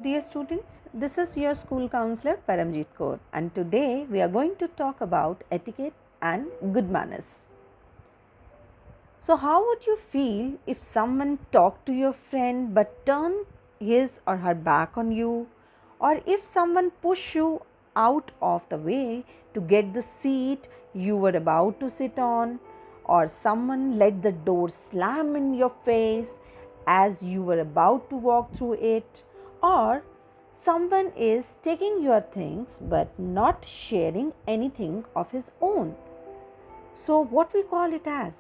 Dear students, this is your school counselor Paramjeet Kaur, and today we are going to talk about etiquette and good manners. So, how would you feel if someone talked to your friend but turned his or her back on you, or if someone pushed you out of the way to get the seat you were about to sit on, or someone let the door slam in your face as you were about to walk through it, or someone is taking your things but not sharing anything of his own? So, what we call it as?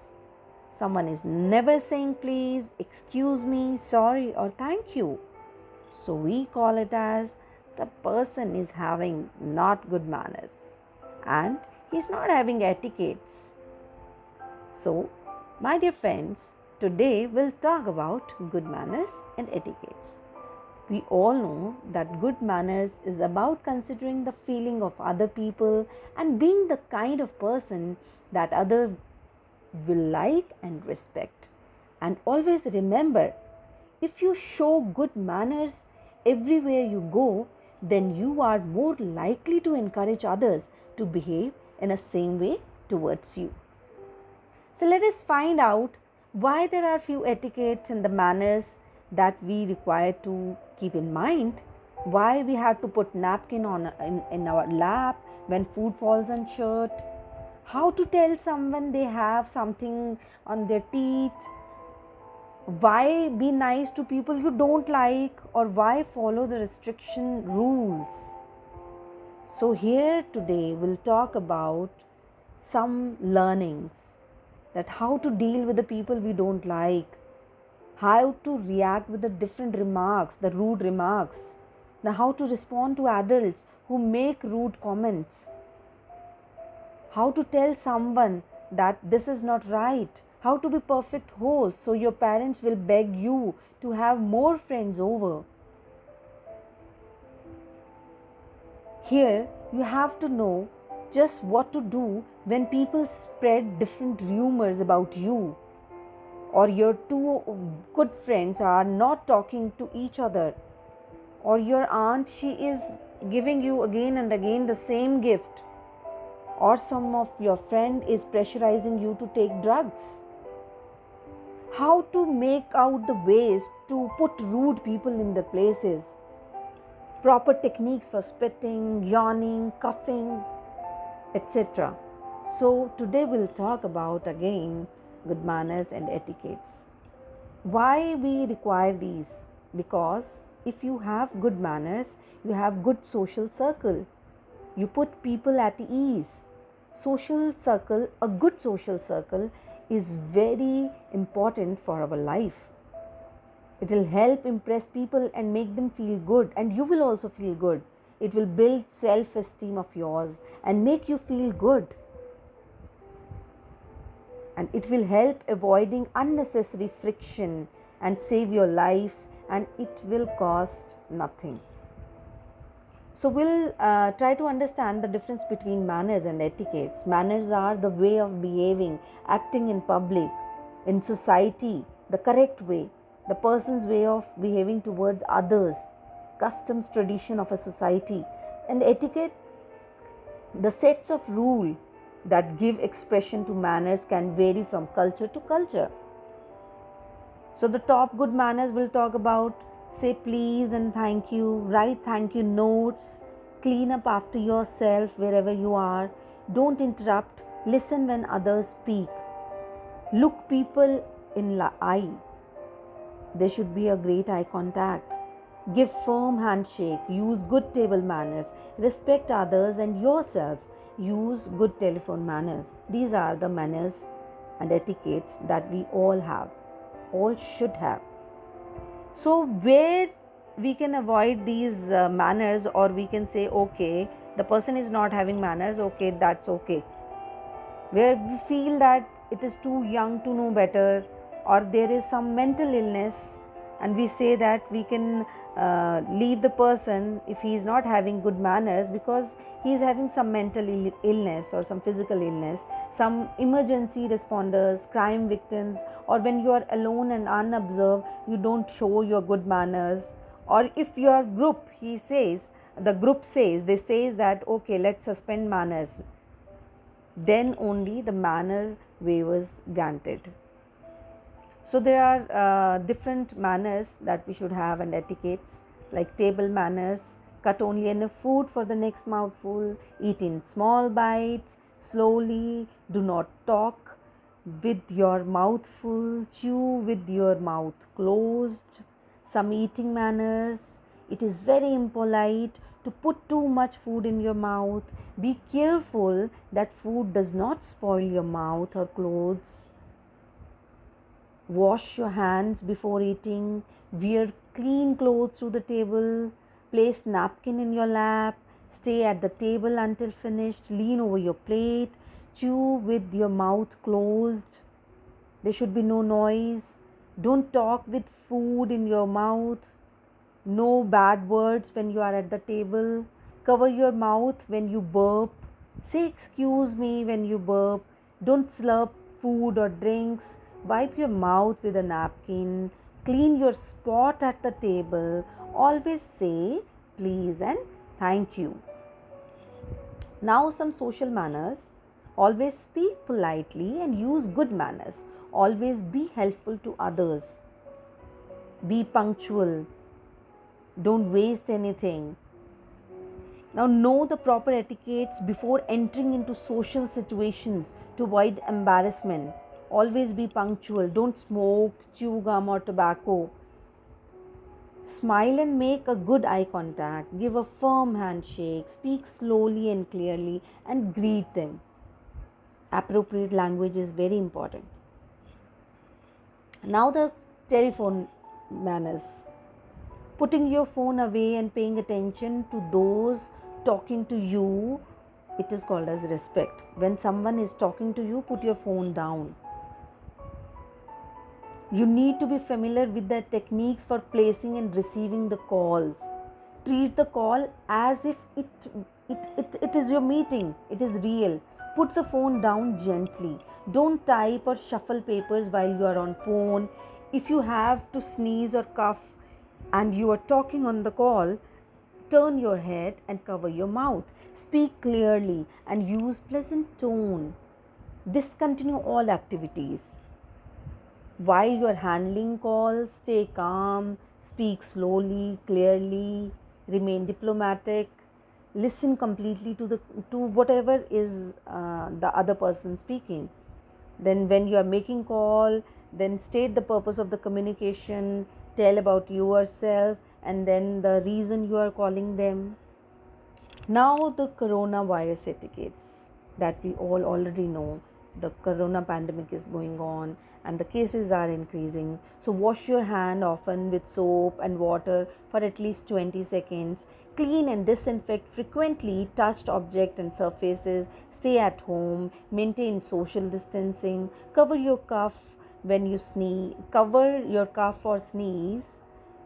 Someone is never saying please, excuse me, sorry, or thank you. So we call it as the person is having not good manners and he's not having etiquettes. So, my dear friends, today we'll talk about good manners and etiquettes. We all know that good manners is about considering the feeling of other people and being the kind of person that other will like and respect. And always remember, if you show good manners everywhere you go, then you are more likely to encourage others to behave in the same way towards you. So let us find out why there are few etiquettes and the manners that we require to keep in mind. Why we have to put napkin on in our lap when food falls on shirt. How to tell someone they have something on their teeth. Why be nice to people you don't like, or why follow the restriction rules. So here today we'll talk about some learnings, that how to deal with the people we don't like, how to react with the different remarks, the rude remarks, now how to respond to adults who make rude comments, how to tell someone that this is not right, how to be perfect host so your parents will beg you to have more friends over. Here you have to know just what to do when people spread different rumors about you, or your two good friends are not talking to each other, or your aunt, she is giving you again and again the same gift, or some of your friend is pressurizing you to take drugs. How to make out the ways to put rude people in their places, proper techniques for spitting, yawning, coughing, etc. So today we'll talk about again good manners and etiquettes. Why we require these? Because if you have good manners, you have good social circle. You put people at ease. Social circle, a good social circle is very important for our life. It will help impress people and make them feel good, and you will also feel good. It will build self-esteem of yours and make you feel good. And it will help avoiding unnecessary friction and save your life, and it will cost nothing. So we'll try to understand the difference between manners and etiquettes. Manners are the way of behaving, acting in public, in society, the correct way, the person's way of behaving towards others, customs, tradition of a society. And etiquette, the sets of rule that give expression to manners, can vary from culture to culture. So the top good manners we'll talk about: say please and thank you, write thank you notes, clean up after yourself wherever you are, don't interrupt, listen when others speak, look people in the eye. There should be a great eye contact. Give firm handshake, use good table manners, respect others and yourself, use good telephone manners. These are the manners and etiquettes that we all should have. So, where we can avoid these manners, or we can say, okay, the person is not having manners, okay, that's okay. Where we feel that it is too young to know better, or there is some mental illness, and we say that we can leave the person if he is not having good manners because he is having some mental illness or some physical illness. Some emergency responders, crime victims, or when you are alone and unobserved, you don't show your good manners, Or if your group, the group says, they says that okay, let's suspend manners, then only the manner waiver is granted. So there are different manners that we should have and etiquettes, like table manners: cut only enough food for the next mouthful, eat in small bites, slowly, do not talk with your mouth full, chew with your mouth closed. Some eating manners: it is very impolite to put too much food in your mouth. Be careful that food does not spoil your mouth or clothes. Wash your hands before eating. Wear clean clothes to the table. Place napkin in your lap. Stay at the table until finished. Lean over your plate. Chew with your mouth closed. There should be no noise. Don't talk with food in your mouth. No bad words when you are at the table. Cover your mouth when you burp. Say excuse me when you burp. Don't slurp food or drinks. Wipe your mouth with a napkin. Clean your spot at the table. Always say please and thank you. Now, some social manners: always speak politely and use good manners. Always be helpful to others. Be punctual. Don't waste anything. Now, know the proper etiquettes before entering into social situations to avoid embarrassment. Always be punctual. Don't smoke, chew gum or tobacco. Smile and make a good eye contact. Give a firm handshake. Speak slowly and clearly and greet them. Appropriate language is very important. Now, the telephone manners: putting your phone away and paying attention to those talking to you, it is called as respect. When someone is talking to you, put your phone down. You need to be familiar with the techniques for placing and receiving the calls. Treat the call as if it is your meeting, it is real. Put the phone down gently. Don't type or shuffle papers while you are on phone. If you have to sneeze or cough and you are talking on the call, turn your head and cover your mouth. Speak clearly and use pleasant tone. Discontinue all activities. While you are handling calls, stay calm, speak slowly, clearly, remain diplomatic, listen completely to whatever is the other person speaking. Then when you are making call, then state the purpose of the communication, tell about yourself and then the reason you are calling them. Now, the coronavirus etiquettes that we all already know. The corona pandemic is going on and the cases are increasing. So, wash your hand often with soap and water for at least 20 seconds. Clean and disinfect frequently touched objects and surfaces. Stay at home. Maintain social distancing. Cover your cough when you sneeze. Cover your cough or sneeze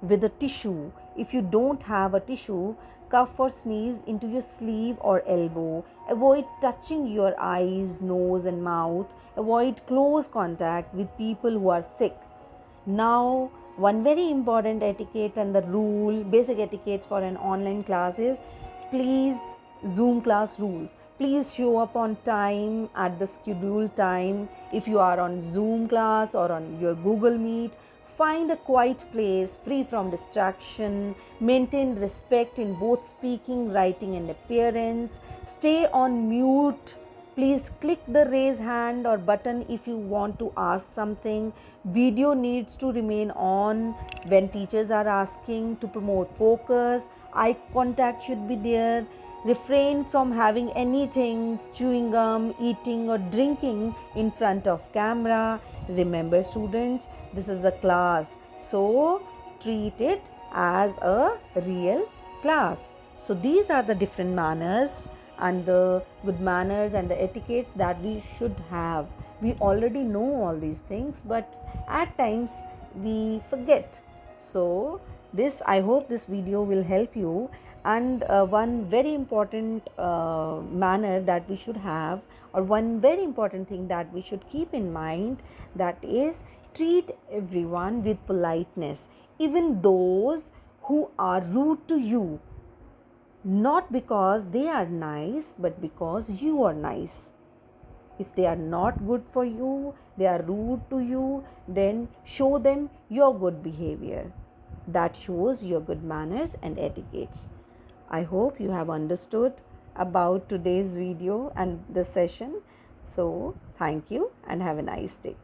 with a tissue. If you don't have a tissue, cough or sneeze into your sleeve or elbow. Avoid touching your eyes, nose and mouth. Avoid close contact with people who are sick. Now, one very important etiquette and the rule, basic etiquette for an online class is, please, Zoom class rules. Please show up on time at the scheduled time. If you are on Zoom class or on your Google Meet, find a quiet place free from distraction. Maintain respect in both speaking, writing and appearance. Stay on mute. Please click the raise hand or button if you want to ask something. Video needs to remain on when teachers are asking to promote focus. Eye contact should be there. Refrain from having anything, chewing gum, eating or drinking in front of camera. Remember students, this is a class, so treat it as a real class. So these are the different manners and the good manners and the etiquettes that we should have. We already know all these things, but at times we forget. So this, I hope this video will help you. And one very important manner that we should have, or one very important thing that we should keep in mind, that is treat everyone with politeness, even those who are rude to you, not because they are nice, but because you are nice. If they are not good for you, they are rude to you, then show them your good behavior. That shows your good manners and etiquettes. I hope you have understood about today's video and this session. So, thank you and have a nice day.